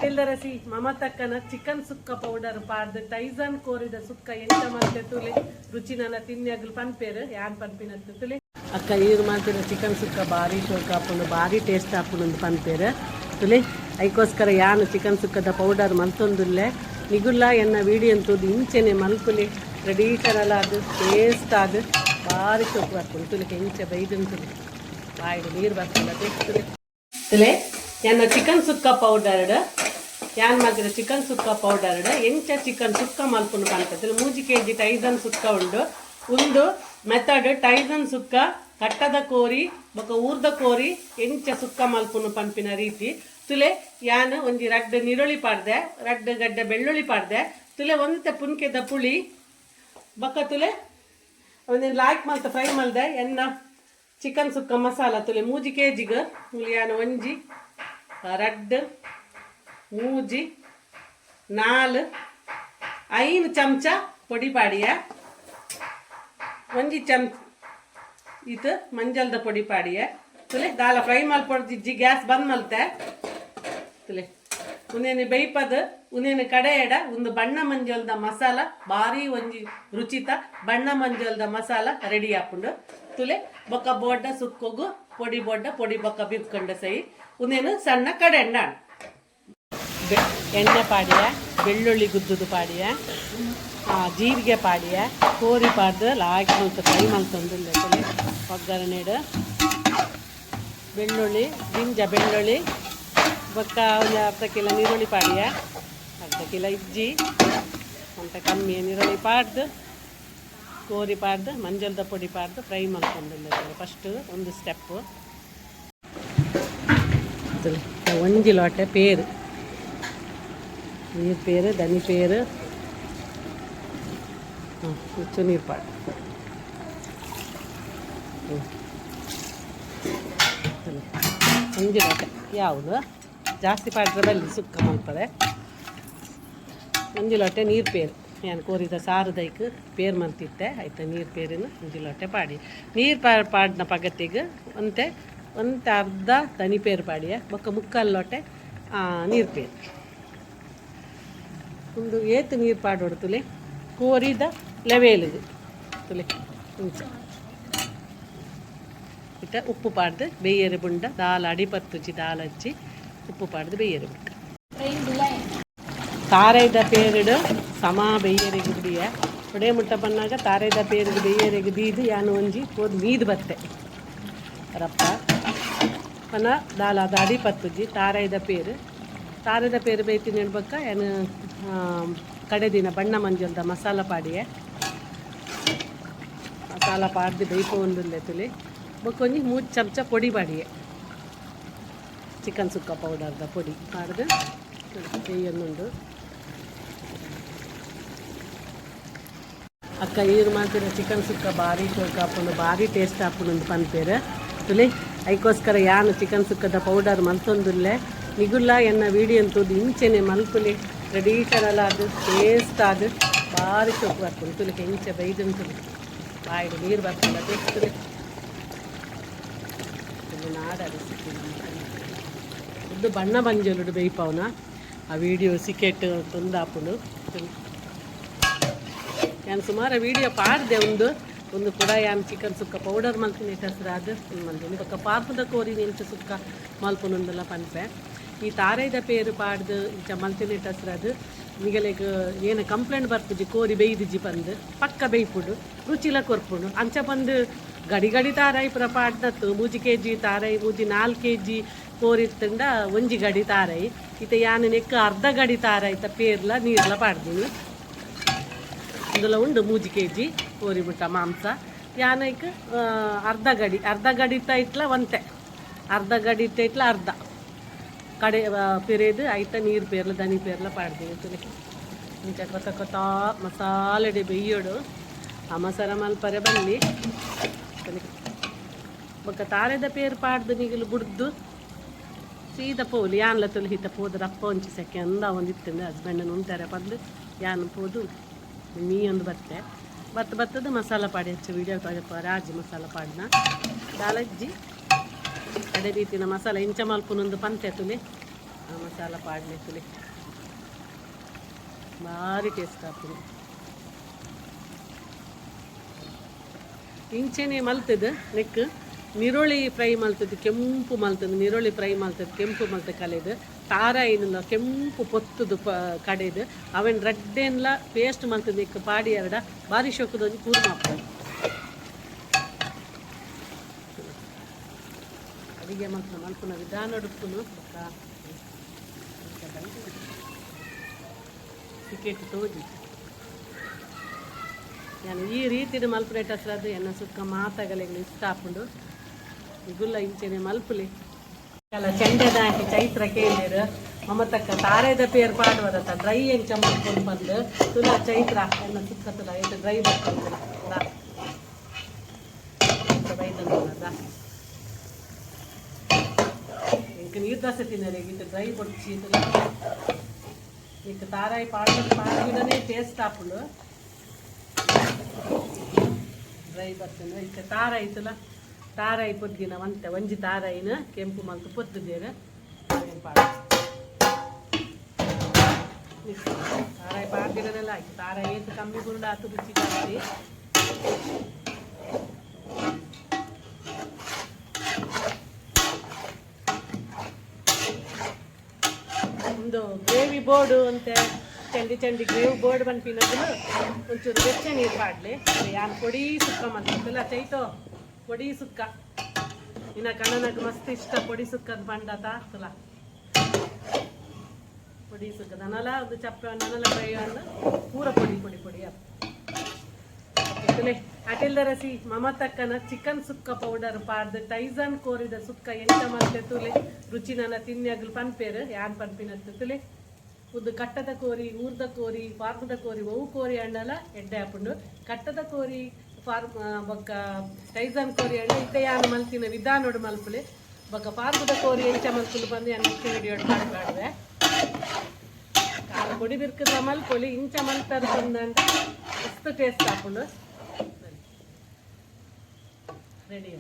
ಅಟಿಲ್ದರಸಿ ಮಮತಕ್ಕನ chicken ಸುಕ್ಕ powder ಪಾಡ್ದು Tyson ಕೋರಿದ ಸುಕ್ಕ ಎಂತ ಮತ್ತೆ ತುಲೆ ರುಚಿ ನನ್ನ ತಿನ್ಯಾಗ್ಲು ಪನ್ಪೇರು ಯಾನ್ ಪನ್ಪಿನತ್ತು ತುಲೆ ಅಕ್ಕ ಈರು ಮಾಡ್ತಿರೋ ಚಿಕನ್ ಸುಕ್ಕ ಭಾರಿ ಶೋಕ ಹಾಕೊಂಡು ಭಾರಿ ಟೇಸ್ಟ್ ಹಾಕೊಂಡು ಪನ್ಪೇರು ತುಲೆ ಅದಕ್ಕೋಸ್ಕರ ಯಾನು ಚಿಕನ್ ಸುಕ್ಕದ ಪೌಡರ್ ಮಲ್ತೊಂದುಲ್ಲೆ ನಿಗುಲ್ಲ ಎನ್ನ ವಿಡಿಯೋ ಅಂತದ್ದು ಇಂಚೆನೆ ಮಲ್ಪುಲಿ ಟ್ರೆಡಿಷನಲ್ ಅದು ಟೇಸ್ಟ್ ಅದು ಭಾರಿ ಶೋಕ ಹಾಕೊಂಡು ತುಲಿಕೆ ಇಂಚೆ ಬೈದಂತುಲಿ ಬಾಯಿಗೆ ನೀರು ಬರ್ತಲ್ಲ ತುಲೆ ತುಲೆ ಎನ್ನ ಚಿಕನ್ ಸುಕ್ಕ ಪೌಡರ್ ಯಾನ್ ಮಾಡಿದ ಚಿಕನ್ ಸುಕ್ಕ ಪೌಡರ್ ಎಂಚ ಚಿಕನ್ ಸುಕ್ಕ ಮಲ್ಪುನು ಕಾಣ್ತದೆ 3 kg ಟೈಸನ್ ಸುಕ್ಕ ಉಂಡು ಒಂದು ಮೆಥಡ್ ಟೈಸನ್ ಸುಕ್ಕ ಕಟ್ಟದ ಕೋರಿ ಬೊಕ ಊರ್ದ ಕೋರಿ ಎಂಚ ಸುಕ್ಕ ಮಲ್ಪುನು ಪಂಪಿನ ರೀತಿ ತುಲೆ ಯಾನ್ ಒಂಜಿ ರಡ್ಡ್ ನೀರುಳ್ಳಿ ಪಾಡ್ದೆ ರಡ್ಡ್ ಗಡ್ಡೆ ಬೆಳ್ಳುಳ್ಳಿ ಪಾಡ್ದೆ ತುಲೆ ಒಂತೆ ಪುನ್ಕೆದ ಪುಳಿ ಬೊಕ ತುಲೆ ಒಂದಿನ ಲಾಯ್ಕ್ ಮಲ್ತ ಫ್ರೈ ಮಲ್ದೆ ಎನ್ನ ಚಿಕನ್ ಸುಕ್ಕ ಮಸಾಲ ತುಲೆ 3 kg ಯಾನ್ ಒಂಜಿ ರಡ್ಡ್ 3 4 5 ಚಮಚ ಪೊಡಿ ಪಾಡಿಯ ಒಂಜಿ ಚಮಚ ಇದು ಮಂಜಲ್ದ ಪೊಡಿ ಪಾಡಿಯ ತುಲೆ ದಾಲ ಫ್ರೈ ಮಲ್ಪೊಡ್ದಿಜ್ಜಿ ಗ್ಯಾಸ್ ಬಂದ್ ಮಲ್ತೆ ತುಲೆ ಉನೇನು ಬೈಪದ ಉನೇನು ಕಡೆ ಎಡ ಒಂದು ಬಣ್ಣ ಮಂಜಲ್ದ ಮಸಾಲ ಭಾರಿ ಒಂಜಿ ರುಚಿತ ಬಣ್ಣ ಮಂಜಲ್ದ ಮಸಾಲ ರೆಡಿ ಹಾಕೊಂಡು ತುಲೆ ಬೊಕ್ಕ ಬೋಡ್ಡ ಸುಕ್ಕೋಗು ಪೊಡಿ ಬೋಡ್ಡ ಪೊಡಿ ಬೊಕ್ಕ ಬಿರ್ಕೊಂಡ ಸೈ ಉನೇನು ಸಣ್ಣ ಕಡೆ ಎಣ್ಣೆ ಪಾಡಿಯ ಬೆಳ್ಳುಳ್ಳಿ ಗುದ್ದುದು ಪಾಡಿಯ ಜೀರಿಗೆ ಪಾಡಿಯ ಕೋರಿ ಪಾಡ್ದು ಲಾಕಿ ಮಲ್ತ ಫ್ರೈ ಮಲ್ತೊಂದಿಲ್ಲ ತುಲೆ ಒಗ್ಗರಣೆಡು ಬೆಳ್ಳುಳ್ಳಿ ಗಿಂಜ ಬೆಳ್ಳುಳ್ಳಿ ಬೊಕ್ಕ ಒಂದು ಅರ್ಧ ಕಿಲೋ ನೀರುಳ್ಳಿ ಪಾಡಿಯ ಅರ್ಧ ಕಿಲೋ ಇಜ್ಜಿ ಅಂತ ಕಮ್ಮಿ ನೀರುಳ್ಳಿ ಪಾಡ್ದು ಕೋರಿ ಪಾಡ್ದು ಮಂಜಲ್ದ ಪೊಡಿ ಪಾಡ್ದು ಫ್ರೈ ಮಾಡ್ಕೊಂಡಿಲ್ಲ ಫಸ್ಟು ಒಂದು ಸ್ಟೆಪ್ಪು ಒಂಜಿ ಲೋಟೆ ಪೇರು ನೀರು ಪೇರು ದನಿ ಪೇರು ಹುಚ್ಚು ನೀರು ಪಾಡು ಒಂಜಿ ಲೋಟೆ ಯಾವುದು ಜಾಸ್ತಿ ಪಾಡ್ರೆ ಬಲ್ಲಿ ಸುಕ್ಕ ಮಲ್ಪದೆ ಒಂಜಿ ಲೋಟೆ ನೀರು ಪೇರು ನಾನು ಕೋರಿದ ಸಾರದೈಕ್ ಪೇರು ಮಲ್ತಿದ್ದೆ ಆಯ್ತಾ ನೀರು ಪೇರಿನ ಒಂಜಿ ಲೋಟೆ ಪಾಡಿ ನೀರು ಪಾಡಿನ ಪಗತ್ತಿಗೆ ಒಂತೆ ಅರ್ಧ ದನಿ ಪೇರು ಪಾಡಿಯ ಬೊಕ್ಕ ಮುಕ್ಕಾಲು ಲೋಟೆ ನೀರು ಪೇರು ಒಂದು ಏತು ನೀರು ಪಾಡೋಡು ತುಲೆ ಕೋರಿದ ಲೆವೇಲಿಗೆ ತುಲೆ ಇಂಚ ಇಟ್ಟ ಉಪ್ಪು ಪಾಡ್ದು ಬೇಯರೆ ಬುಂಡ ದಾಲ್ ಅಡಿಪತ್ತುಜಿ ದಾಲ್ ಹಚ್ಚಿ ಉಪ್ಪು ಪಾಡ್ದು ಬೇಯರೆ ಬುಂಡ ತಾರೈದ ಪೇರಿಡು ಸಮ ಬೇಯರೆಗೆ ಬಿಡಿಯ ಒಡೆ ಮುಟ್ಟ ಬನ್ನಾಗ ತಾರೈದ ಪೇರಿಗೆ ಬೇಯರೆಗೆ ದೀದು ಯಾನು ಒಂಜಿ ಹೋದ್ ಮೀದು ಬತ್ತೆ ರಪ್ಪ ಪನ ದಾಲಾದ ಅಡಿಪತ್ತುಜಿ ತಾರೈದ ಪೇರು ಬೇಯ್ತೀನಿ ಹೇಳ್ಬೇಕ ಏನು ಕಡೆದಿನ ಬಣ್ಣ ಮಂಜಲ್ದ ಮಸಾಲ ಪಾಡಿಯೆ ಮಸಾಲ ಪಾಡ್ದು ಬೇಯ್ಕೊ ಒಂದುಲ್ಲೆ ತುಲಿ ಬೊಕ್ಕೊಂಜಿ 3 ಚಮಚ ಪೊಡಿ ಪಾಡಿಯೆ ಚಿಕನ್ ಸುಕ್ಕ ಪೌಡರ್ದ ಪೊಡಿ ಪಾಡ್ದು ಬೇಯನ್ನುಂಡು ಅಕ್ಕ ಈರು ಮಾಡ್ತಿರೋ ಚಿಕನ್ ಸುಕ್ಕ ಭಾರಿ ಶೋಕ ಹಾಕೊಂಡು ಭಾರಿ ಟೇಸ್ಟ್ ಹಾಕೊಂಡು ಪನ್ಪೇರು ತುಲಿ ಅದಕ್ಕೋಸ್ಕರ ಯಾನು ಚಿಕನ್ ಸುಕ್ಕದ ಪೌಡರ್ ಮಲ್ತೊಂದುಲ್ಲೆ ನಿಗುಲ್ಲ ಎನ್ನ ವಿಡಿಯೋ ಅಂತದ್ದು ಇಂಚೆನೆ ಮಲ್ಪುಲಿ ಟ್ರೆಡಿಷನಲ್ ಅದು ಟೇಸ್ಟ್ ಅದು ಭಾರಿ ಶೋಕ ಹಾಕೊಂಡು ತುಲಿಕೆ ಇಂಚೆ ಬೈದಂತುಲಿ ಬಾಯಿಗೆ ನೀರು ಬರ್ತಲ್ಲ ತುಲಿ ನಾಡದು ಉದ್ದು ಬಣ್ಣ ಬಂಜಲುಡು ಬೇಯ್ಪವನ ಆ ವಿಡಿಯೋ ಸಿಕೆಟ್ ತೊಂದಾಪುನು ನಾನು ಸುಮಾರು ವಿಡಿಯೋ ಪಾಡ್ದೆ ಒಂದು ಕೂಡ ಯಾನ್ ಚಿಕನ್ ಸುಕ್ಕ ಪೌಡರ್ ಮಲ್ಪಿನ ಹೆಸರು ಅದು ಮಲ್ತೀನಿ ಬೊಕ್ಕ ಪಾಪದ ಕೋರಿ ನಿಂಚ ಸುಕ್ಕ ಮಲ್ಪುನೊಂದೆಲ್ಲ ಪನ್ಪೆ ಈ ತಾರೈದ ಪೇರು ಪಾಡ್ದು ಇಂಚ ಮಲ್ತಿನ ಹೆಸರು ಅದು ನಿಗಲೆಗ್ ಏನು ಕಂಪ್ಲೇಂಟ್ ಬರ್ಪುಜಿ ಕೋರಿ ಬೇಯ್ದಿಜ್ಜಿ ಬಂದು ಪಕ್ಕ ಬೇಯ್ಪುಡು ರುಚಿಲ ಕೊರ್ಪುಡು ಅಂಚ ಬಂದು ಗಡಿ ತಾರಾಯಿ ಪುರ ಪಾಡ್ನತ್ತು 3 kg ತಾರಾಯಿ 4 kg ಕೋರಿತ್ತಂಡ ಒಂಜಿ ಗಡಿ ತಾರಾಯಿ ಇತ ಯಾನು ನೆಕ್ಕ ಅರ್ಧ ಗಡಿ ತಾರಾಯಿ ಪೇರ್ಲ ನೀರ್ಲ ಪಾಡ್ದೀನಿ అందులో ఉండు 3 kg ಕೋರಿ ಬಿಟ್ಟ ಮಾಂಸ ಯಾನೈಕ್ ಅರ್ಧ ಗಡಿ ಇಟ್ಲ ಒಂತೆ ಅರ್ಧ ಗಡಿ ಇಟ್ಲ ಅರ್ಧ ಕಡೆ ಪೆರೇದು ಆಯ್ತ ನೀರು ಪೇರ್ಲ ದನಿ ಪೇರ್ಲ ಪಾಡ್ದೀನಿ ತುಲಿ ಇಂಚ ಕೊತ್ತ ಮಸಾಲೆಡೆ ಬೇಯೋಡು ಆ ಮಸಾಲ ಮಲ್ಪರೆ ಬಲ್ಲಿ ಬೊಕ್ಕ ತಾರೆದ ಪೇರು ಪಾಡ್ದು ನಿಗಲು ಬುಡ್ದು ಸೀದ ಪೋಲಿ ಯಾನ್ಲ ತುಲಿ ಹಿತ ಪೋದ್ರ ಅಪ್ಪ ಒಂಚಿ ಸೆಕೆ ಅಂದ ಒಂದಿತ್ತಂದು ಹಸ್ಬೆಂಡನ್ನು ಉಂಟಾರೆ ಪಂದು ಯಾನು ಪೋದು ಮೀ ಒಂದು ಬತ್ತದ ಮಸಾಲ ಪಾಡಿ ಹೆಚ್ಚು ವೀಡಿಯೋ ರಾಜಿ ಮಸಾಲ ಪಾಡಿನ ದಾಲಜ್ಜಿ ಅದೇ ರೀತಿನ ಮಸಾಲ ಇಂಚ ಮಲ್ಪುನೊಂದು ಪಂತೆ ತುಲಿ ಮಸಾಲ ಪಾಡ್ನೆ ತುಲೆ ಭಾರಿ ಟೇಸ್ಟ್ ಆಗ್ತದೆ. ಇಂಚೆನೆ ಮಲ್ತದ ನೆಕ್ ನಿರೋಳಿ ಫ್ರೈ ಮಲ್ತದ್ದು ಕೆಂಪು ಮಲ್ತದ್ದು, ನಿರೋಳಿ ಫ್ರೈ ಮಲ್ತದ್ದು ಕೆಂಪು ಮಲ್ತ ಕಲೆದು, ತಾರ ಏನಿಲ್ಲ ಕೆಂಪು ಪೊತ್ತದು ಕಡೆದು ಅವೇನು ರಡ್ಡೆನ್ಲ ಪೇಸ್ಟ್ ಮಲ್ತದ್ದು ಇಕ್ಕ ಪಾಡಿ ಎರಡ ಭಾರಿ ಶೋಕದೊಂದು ಕೂರ್ಮ ಹಾಕ್ತದೆ. ಅಡಿಗೆ ಮಲ್ಪುನ ವಿಧಾನ ಉಡುಪುನು ಟಿಕೆಟ್ ತೋಜಿ ನಾನು ಈ ರೀತಿಯ ಮಲ್ಪುನೇಟ್ ಹಸ್ರದ್ದು ಎನ್ನ ಸುಕ್ಕ ಮಾತಾಗಲಿಗೆ ಇಷ್ಟ ಹಾಕೊಂಡು ಇಗುಲ್ಲ ಇಂಚೆನೆ ಮಲ್ಪುಲಿ ಅಲ್ಲ ಚೆಂಡದ ಹಾಕಿ ಚೈತ್ರ ಕೇಳಿರು ಮಮತಕ್ಕ ತಾರೇದ ಪೇರು ಪಾಡುವದತ್ತ ಡ್ರೈ ಎಂಚ ಮಾಡ್ಕೊಂಡು ಬಂದು ತುಲ ಚೈತ್ರ ಎನ್ನ ಸುಕ್ಕ ತುಲ ಇದು ಡ್ರೈ ಬರ್ಕೊಂಡು ಬೈದದ ಇಂಕ ನೀರು ದೋಸೆ ತಿನ್ನರೆ ಇದು ಡ್ರೈ పొడిచి ఇంక తారాయి పాడనే టేస్ట్ అప్పుడు డ్రై బರ್ತದೆ ఇంక ತಾರಾಯಿ ತುಲ ತಾರಾಯಿ పొద్దున వంట వంజి ತಾರಾಯಿನ ಕೆಂಪು ಮಲ್ತು పొద్దుದೇರ ಪಾಡು ತಾರಾಯಿ ಪಾಡ್ದಿರನೆಲ್ಲ ಆಯ್ತು. ತಾರಾಯಿ ಏನು ಕಮ್ಮಿ ಗುರುಡ ಆತು ರುಚಿ ಜಾಸ್ತಿ. ಒಂದು ಗ್ರೇವಿ ಬೋರ್ಡು ಅಂತ ಚಂಡಿ ಗ್ರೇವಿ ಬೋರ್ಡ್ ಬಂದ್ಪಿನದು ಒಂಚೂರು ಬೆಚ್ಚ ನೀರು ಪಾಡ್ಲಿ ಯಾನ್ ಪೊಡಿ ಸುಕ್ಕ ಮಲ್ತಲ್ಲ ಚೈತೋ ಪೊಡಿ ಸುಕ್ಕ ಇನ್ನ ಕಣ್ಣನಾಗ ಮಸ್ತ್ ಇಷ್ಟ ಪೊಡಿ ಸುಕ್ಕದ ಬಂಡತ ತುಲ ಪೊಡಿ ಸುಕ್ಕ ನನಲ ಒಂದು ಚಪ್ಪ ನನಲ ಫ್ರೈ ಅನ್ನು ಪೂರ ಪೊಡಿ ತುಲೆ ಅಟೆಲ್ದ ರಸಿ ಮಮತಕ್ಕನ ಚಿಕನ್ ಸುಕ್ಕ ಪೌಡರ್ ಪಾಡ್ದು ಟೈಸನ್ ಕೋರಿದ ಸುಕ್ಕ ಎಂತ ಮಲ್ತೆ ತುಲೆ ರುಚಿ ನನ್ನ ತಿನ್ಯಾಗಲು ಪನ್ಪೇರು ಯಾನ್ ಪನ್ಪಿನತ್ತು ತುಲೆ ಉದ್ದು ಕಟ್ಟದ ಕೋರಿ ಊರ್ದ ಕೋರಿ ಫಾರ್ಮದ ಕೋರಿ ಒವು ಕೋರಿ ಹಣ್ಣಲ್ಲ ಎಡ್ಡೆ ಹಾಕೊಂಡು ಕಟ್ಟದ ಕೋರಿ ಬೊಕ್ಕ ಟೈಸನ್ ಕೋರಿ ಹಣ್ಣು ಇತ್ತೆ ಯಾನು ಮಲ್ತಿನ ವಿಧಾನೋಡು ಮಲ್ಪುಲೆ ಬೊಕ್ಕ ಫಾರ್ಮದ ಕೋರಿ ಎಂಚ ಮಲ್ಪುಲು ಬಂದು ಯಾನು ನೆಕ್ಸ್ಟ್ ವಿಡಿಯೋಡು ಮಾಡ್ಬಾಡ್ದೆ ಕಾಲು ಪೊಡಿ ಬಿರ್ಕದ ಮಲ್ಪೊಲಿ ಇಂಚ ಮಲ್ಪದ ಬಂದಂತ ಮಸ್ತ್ ಟೇಸ್ಟ್ ಹಾಕೊಂಡು ರೆಡಿ